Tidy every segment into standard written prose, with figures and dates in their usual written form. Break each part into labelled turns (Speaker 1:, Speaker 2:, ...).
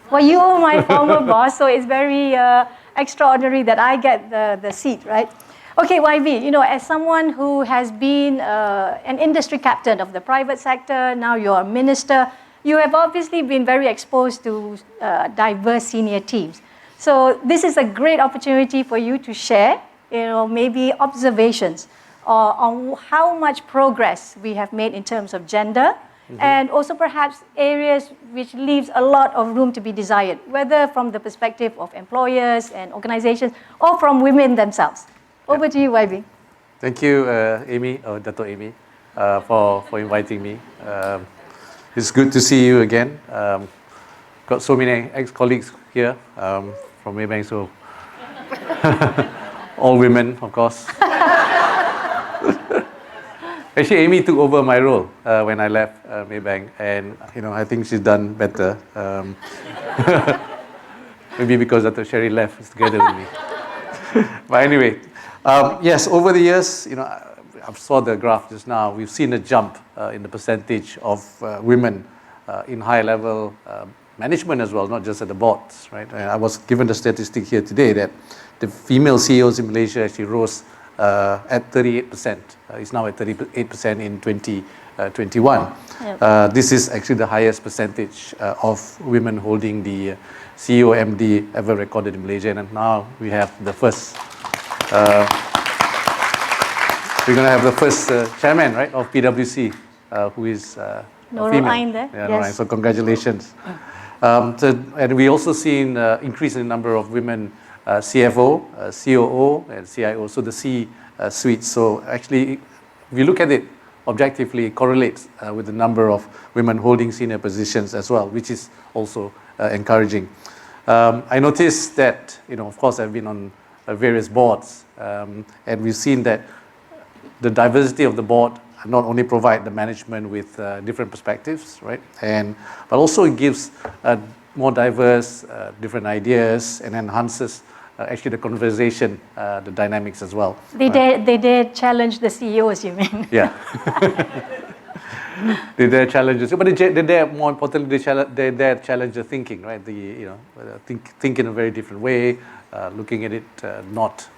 Speaker 1: Well, you are my former boss, so it's very extraordinary that I get the seat, right? Okay, YB, as someone who has been an industry captain of the private sector, now you're a minister, you have obviously been very exposed to diverse senior teams. So this is a great opportunity for you to share, maybe observations on how much progress we have made in terms of gender, and also perhaps areas which leaves a lot of room to be desired, whether from the perspective of employers and organizations or from women themselves. Over to you, YB.
Speaker 2: Thank you, Amy, or Dato Amy, for inviting me. It's good to see you again. Got so many ex-colleagues here from Maybank, so all women, of course. Actually, Amy took over my role when I left Maybank, and I think she's done better. Maybe because Dato Seri left together with me. But anyway, yes, over the years, I saw the graph just now. We've seen a jump in the percentage of women in high-level management as well, not just at the boards, right? I was given the statistic here today that the female CEOs in Malaysia actually rose at 38%. It's now at 38% in 2021. Yep. This is actually the highest percentage of women holding the CEO MD ever recorded in Malaysia, and now we have the first. We're going to have the first chairman, right, of PwC, who is female.
Speaker 1: There.
Speaker 2: Yeah,
Speaker 1: yes.
Speaker 2: So congratulations. And we also seen increase in the number of women CFO, COO, and CIO. So the C-suite. So actually, if you look at it objectively, it correlates with the number of women holding senior positions as well, which is also encouraging. I noticed that, of course, I've been on various boards, and we've seen that the diversity of the board not only provide the management with different perspectives, right, but also it gives more diverse, different ideas, and enhances actually the conversation, the dynamics as well.
Speaker 1: They dare challenge the CEOs, you mean?
Speaker 2: Yeah. They dare challenge, but they dare, more importantly, they dare challenge the thinking, right? Think in a very different way, looking at it not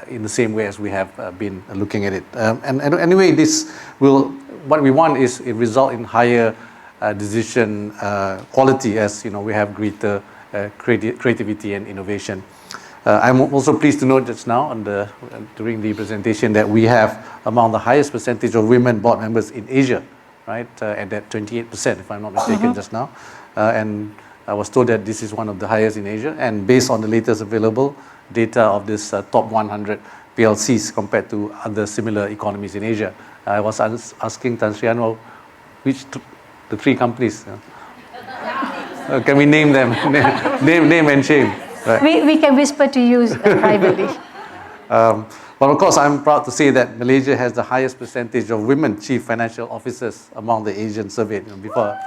Speaker 2: in the same way as we have been looking at it. And anyway, what we want is it result in higher decision quality, as we have greater creativity and innovation. I'm also pleased to note just now during the presentation that we have among the highest percentage of women board members in Asia, right? And at 28%, if I'm not mistaken, just now. And I was told that this is one of the highest in Asia, and based on the latest available data of this top 100 PLCs compared to other similar economies in Asia. I was asking Tan Sri Anwar, which the three companies? Can we name them? name and shame. Right.
Speaker 1: We can whisper to you privately.
Speaker 2: But of course, I'm proud to say that Malaysia has the highest percentage of women chief financial officers among the Asian surveyed before.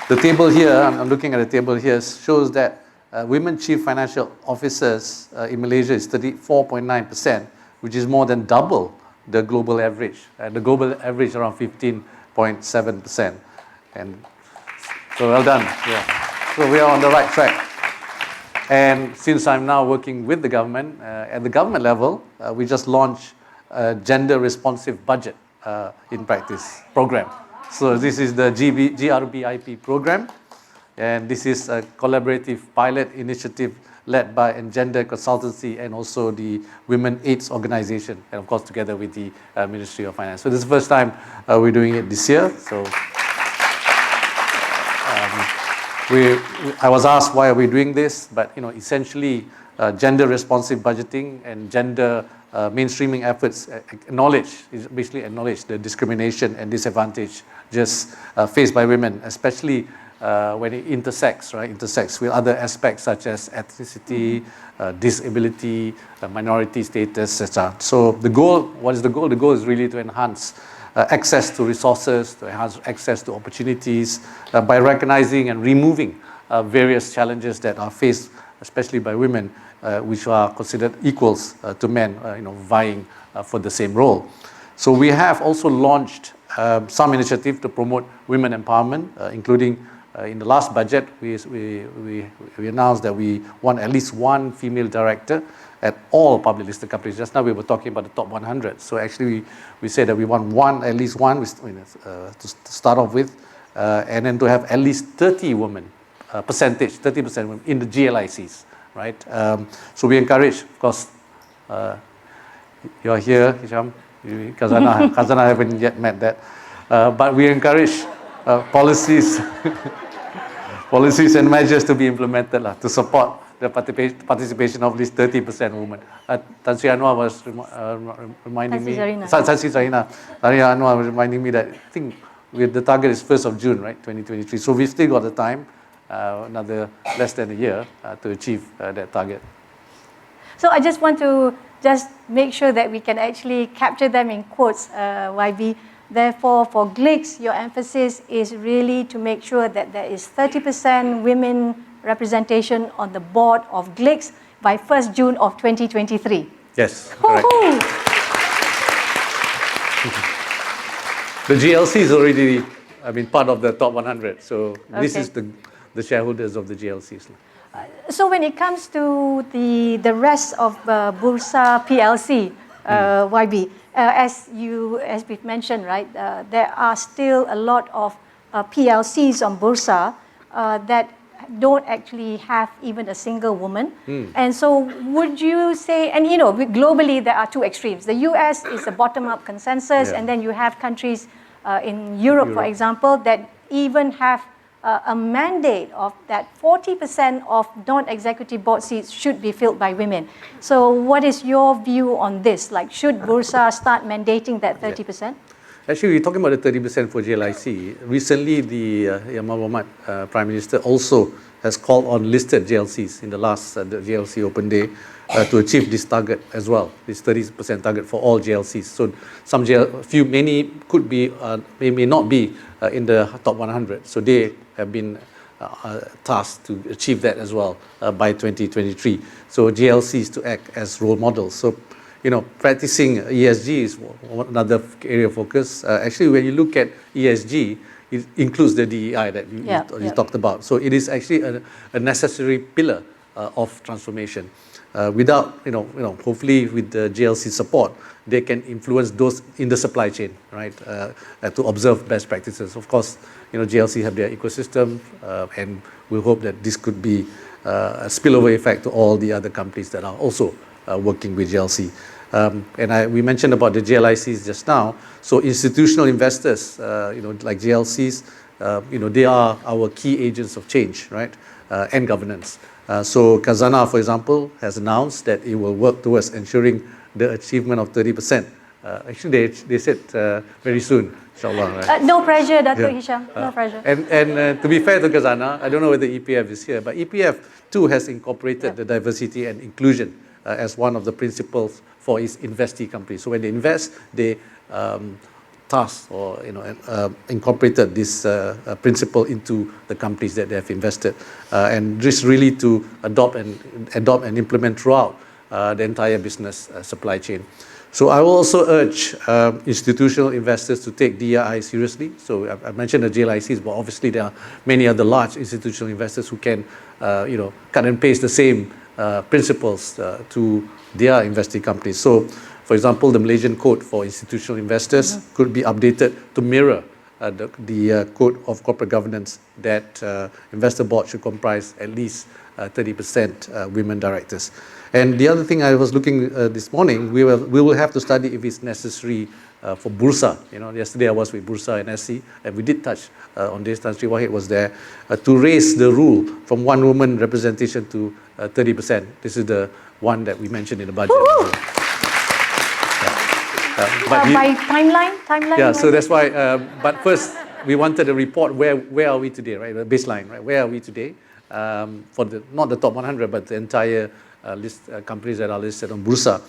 Speaker 2: The table here, I'm looking at the table here, shows that women chief financial officers in Malaysia is 34.9%, which is more than double the global average. The global average around 15.7%. And so well done. Yeah. So we are on the right track. And since I'm now working with the government, at the government level, we just launched a gender responsive budget in practice program. So this is the GRBIP program, and this is a collaborative pilot initiative led by Engender Consultancy and also the Women AIDS Organization, and of course together with the Ministry of Finance. So this is the first time we're doing it this year. So I was asked why are we doing this, but essentially gender responsive budgeting and gender mainstreaming efforts basically acknowledge the discrimination and disadvantage just faced by women, especially when it intersects with other aspects such as ethnicity, disability, minority status, etc. So what is the goal? The goal is really to enhance access to resources, to enhance access to opportunities by recognizing and removing various challenges that are faced, especially by women, which are considered equals to men, vying for the same role. So we have also launched some initiative to promote women empowerment, including in the last budget, we announced that we want at least one female director at all public listed companies. Just now we were talking about the top 100. So actually we said that we want at least one to start off with, and then to have at least 30 women, 30% women in the GLICs, right? So we encourage, of course, you're here, Hisham, Khazanah haven't yet met that, but we encourage policies and measures to be implemented to support the participation of at least 30% women. Tan Sri Anwar was reminding me, Tan Sri Anwar was reminding me that I think the target is 1st of June, right, 2023. So we've still got the time, another less than a year to achieve that target.
Speaker 1: So I just want to make sure that we can actually capture them in quotes, YB. Therefore, for GLICs, your emphasis is really to make sure that there is 30% women representation on the board of GLICs by 1st June of 2023.
Speaker 2: Yes, correct. The GLC is already, part of the top 100. So this is the shareholders of the GLCs.
Speaker 1: So when it comes to the rest of Bursa PLC, YB, as we've mentioned, right, there are still a lot of PLCs on Bursa that don't actually have even a single woman. And so would you say, and globally there are two extremes. The US is a bottom-up consensus, and then you have countries in Europe, for example, that even have a mandate of that 40% of non-executive board seats should be filled by women. So what is your view on this? Like, should Bursa start mandating that 30%?
Speaker 2: Actually, we're talking about the 30% for GLIC. Recently, the Muhammad Prime Minister also has called on listed GLCs in the last the GLC Open Day to achieve this target as well, this 30% target for all GLCs. So many could be, may not be in the top 100. So they have been tasked to achieve that as well by 2023. So GLCs to act as role models. So practicing ESG is another area of focus. Actually, when you look at ESG, it includes the DEI that you talked about. So it is actually a necessary pillar of transformation. Without, hopefully with the GLC support, they can influence those in the supply chain, right? To observe best practices. Of course, GLC have their ecosystem, and we hope that this could be a spillover effect to all the other companies that are also working with GLC. And we mentioned about the GLICs just now. So institutional investors, like GLCs, they are our key agents of change, right? And governance. So Khazanah, for example, has announced that it will work towards ensuring the achievement of 30%. Actually, they said very soon, inshallah. Right?
Speaker 1: No pressure, Dato' Hisham, no pressure.
Speaker 2: And to be fair to Khazanah, I don't know whether EPF is here, but EPF too has incorporated the diversity and inclusion as one of the principles for its investee companies. So when they invest, they task or incorporated this principle into the companies that they have invested, and this really to adopt and implement throughout the entire business supply chain. So I will also urge institutional investors to take DEI seriously. So I mentioned the GLICs, but obviously there are many other large institutional investors who can cut and paste the same principles to their investing companies. So, for example, the Malaysian Code for institutional investors could be updated to mirror the Code of Corporate Governance that investor board should comprise at least 30% women directors. And the other thing I was looking this morning, we will have to study if it's necessary for Bursa. Yesterday I was with Bursa and SC, and we did touch on this. Tan Sri Wahid was there to raise the rule from one woman representation to 30%. This is the one that we mentioned in the budget.
Speaker 1: By timeline?
Speaker 2: Yeah, so that's why. But first, we wanted a report. Where are we today, right? The baseline, right? Where are we today for not the top 100, but the entire list companies that are listed on Bursa.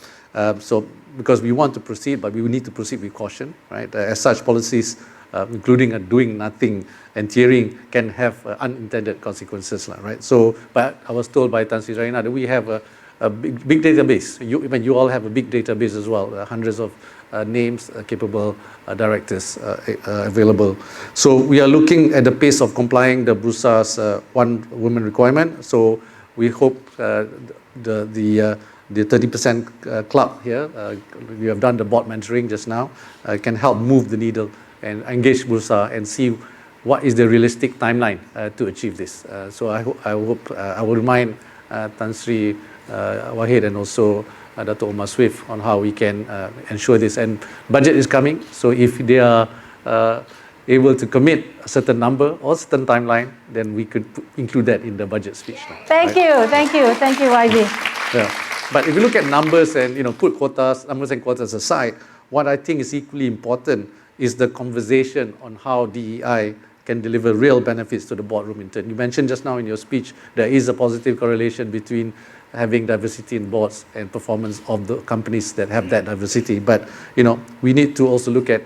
Speaker 2: So because we want to proceed, but we need to proceed with caution, right? As such, policies, including doing nothing and tearing, can have unintended consequences, right? So, but I was told by Tan Sri Raina that we have a big database. You all have a big database as well, hundreds of names, capable directors available. So we are looking at the pace of complying the Bursa's one woman requirement. So we hope the 30% club here, we have done the board mentoring just now, can help move the needle and engage Bursa and see what is the realistic timeline to achieve this. So I hope I will remind Tan Sri Wahid and also Dato Omar Swift on how we can ensure this. And budget is coming, so if they are able to commit a certain number or certain timeline, then we could include that in the budget speech.
Speaker 1: Thank you, YB.
Speaker 2: Yeah. But if you look at numbers and put numbers and quotas aside, what I think is equally important is the conversation on how DEI can deliver real benefits to the boardroom intern. You mentioned just now in your speech there is a positive correlation between having diversity in boards and performance of the companies that have that diversity. But we need to also look at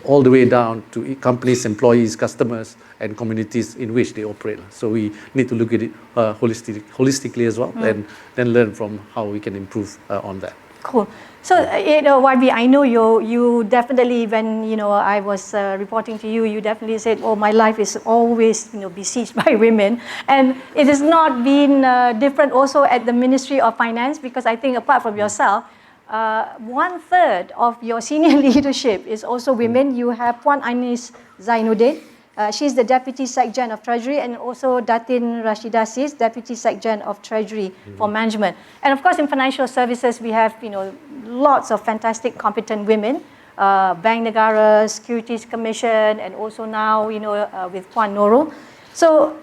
Speaker 2: all the way down to companies, employees, customers, and communities in which they operate. So we need to look at it holistically as well, and then learn from how we can improve on that.
Speaker 1: Cool. So, YB, I know you definitely, when, I was reporting to you, you definitely said, oh, my life is always, besieged by women. And it has not been different also at the Ministry of Finance, because I think apart from yourself, 1/3 of your senior leadership is also women. You have Puan Anis Zainuddin. She's the Deputy Sec-Gen of Treasury, and also Datin Rashida Sis, Deputy Sec-Gen of Treasury for Management. And of course, in financial services, we have lots of fantastic, competent women. Bank Negara, Securities Commission, and also now with Puan Nurul. So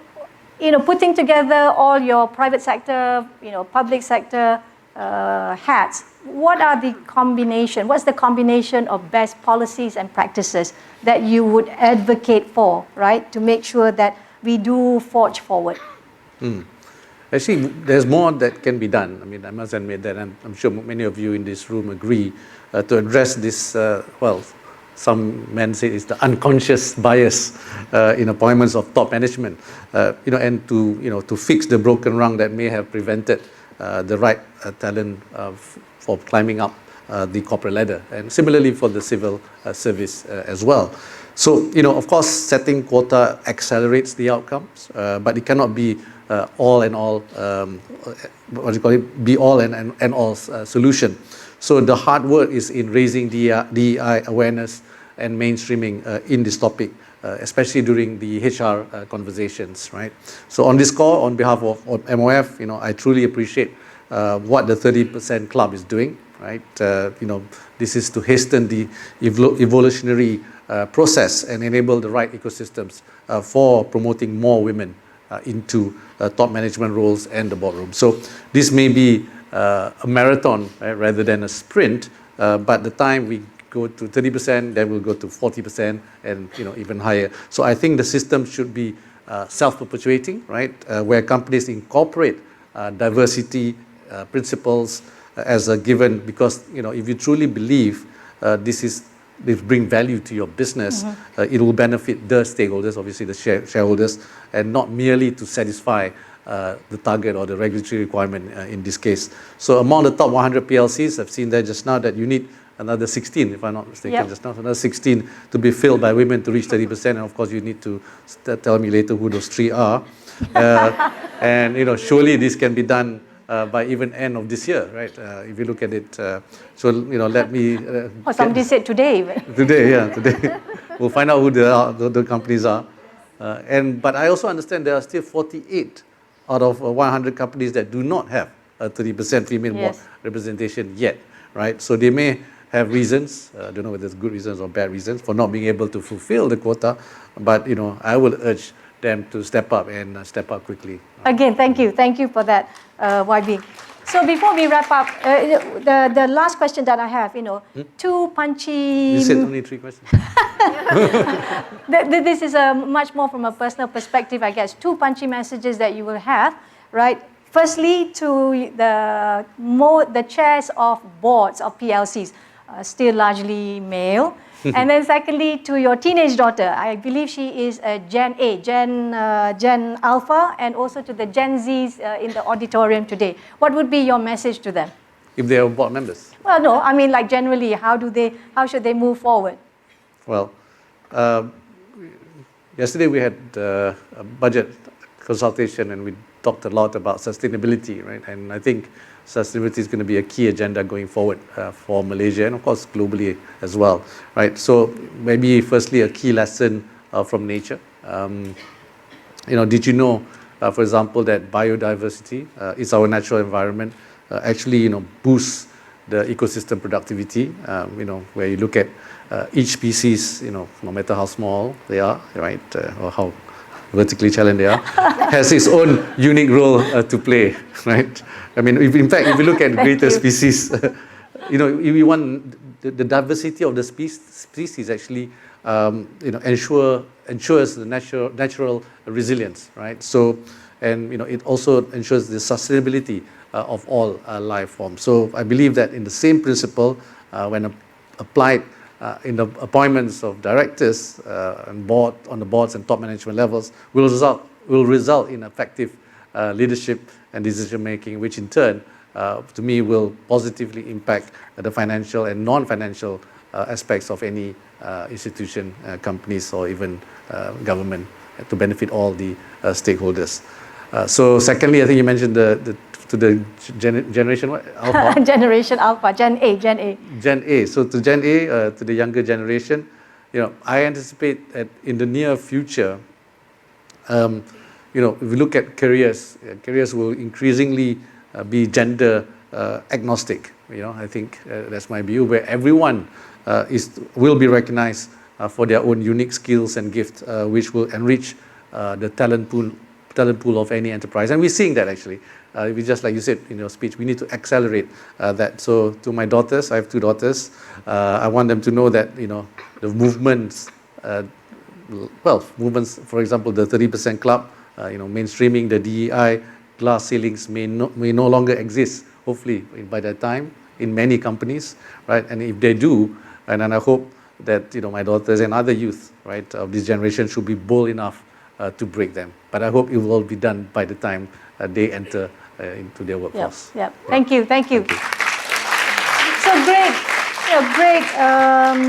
Speaker 1: putting together all your private sector, public sector hats, what's the combination of best policies and practices that you would advocate for, right, to make sure that we do forge forward?
Speaker 2: Actually, there's more that can be done. I mean, I must admit that, and I'm sure many of you in this room agree, to address this, some men say it's the unconscious bias in appointments of top management, and to fix the broken rung that may have prevented the right talent for climbing up the corporate ladder, and similarly for the civil service as well. So, of course, setting quota accelerates the outcomes, but it cannot be all and all, be all and all solution. So the hard work is in raising DEI awareness and mainstreaming in this topic, especially during the HR conversations, right? So on this call, on behalf of MOF, I truly appreciate what the 30% club is doing, right? This is to hasten the evolutionary process and enable the right ecosystems for promoting more women into top management roles and the boardroom. So this may be a marathon, right, rather than a sprint, but the time we go to 30%, then we'll go to 40% and even higher. So I think the system should be self-perpetuating, right, where companies incorporate diversity principles as a given, because if you truly believe this bring value to your business, it will benefit the stakeholders, obviously the shareholders, and not merely to satisfy the target or the regulatory requirement in this case. So among the top 100 PLCs, I've seen there just now that you need another 16, if I'm not mistaken, just now, another 16 to be filled by women to reach 30%. And of course, you need to tell me later who those 3 are. And surely this can be done by even end of this year, right? If you look at it, so let me.
Speaker 1: Somebody said today.
Speaker 2: Today. We'll find out who the companies are. But I also understand there are still 48 out of 100 companies that do not have a 30% female board representation yet, right? So they may have reasons, I don't know whether it's good reasons or bad reasons, for not being able to fulfill the quota, but I will urge them to step up and step up quickly.
Speaker 1: Again, thank you for that, YB. So before we wrap up, the last question that I have, two punchy...
Speaker 2: You said only 3 questions.
Speaker 1: This is much more from a personal perspective, I guess. 2 punchy messages that you will have, right? Firstly, to the chairs of boards of PLCs, still largely male. And then secondly, to your teenage daughter, I believe she is a Gen A, Gen Alpha, and also to the Gen Zs in the auditorium today. What would be your message to them?
Speaker 2: if they are board members?
Speaker 1: Well, no, I mean, like generally, how should they move forward?
Speaker 2: Well, yesterday we had a budget consultation and we talked a lot about sustainability, right? And I think sustainability is going to be a key agenda going forward for Malaysia and of course globally as well, right? So maybe firstly a key lesson from nature. Did you know, for example, that biodiversity is our natural environment actually boosts the ecosystem productivity, where you look at each species, no matter how small they are, right, or how vertically challenged they are, has its own unique role to play, right? I mean, in fact, if you look at greater species, if you want the diversity of the species actually, ensures the natural resilience, right? So, and it also ensures the sustainability of all life forms. So I believe that in the same principle, when applied in the appointments of directors on the boards and top management levels, will result in effective leadership and decision making, which in turn, to me, will positively impact the financial and non-financial aspects of any institution, companies, or even government, to benefit all the stakeholders. So secondly, I think you mentioned generation what? Alpha?
Speaker 1: Generation Alpha, Gen A.
Speaker 2: Gen A. So to Gen A, to the younger generation, I anticipate that in the near future, if we look at careers will increasingly be gender agnostic. I think that's my view, where everyone will be recognized for their own unique skills and gifts, which will enrich the talent pool of any enterprise. And we're seeing that actually. We just like you said in your speech, we need to accelerate that. So to my daughters, I have 2 daughters, I want them to know that the movements, for example, the 30% club, mainstreaming the DEI, glass ceilings may no longer exist, hopefully by that time, in many companies, right? And if they do, and I hope that my daughters and other youth, right, of this generation should be bold enough to break them. But I hope it will all be done by the time they enter into their workforce.
Speaker 1: Yeah. Thank you. So great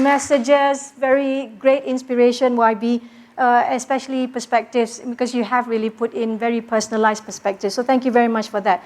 Speaker 1: messages, very great inspiration, YB, especially perspectives, because you have really put in very personalized perspectives. So thank you very much for that.